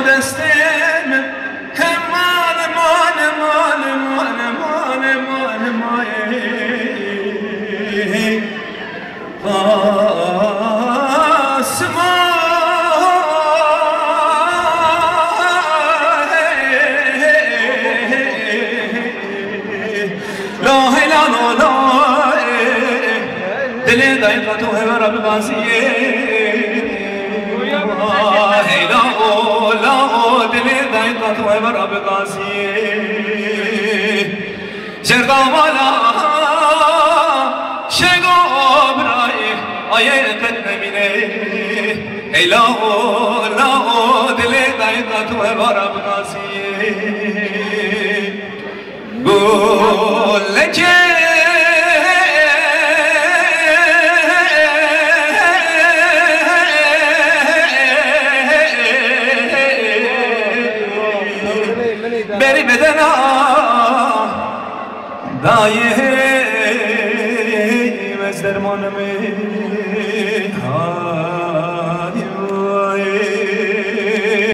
دستم مال مال مال مال مال مال مال دل دایقت و هر بازیه لا دل دایقت و هر بازیه جردامالا شگو برای آیت نمینه لا دل دایقت و هر بازیه گلکه بری بدنا دایه مزدرمانمه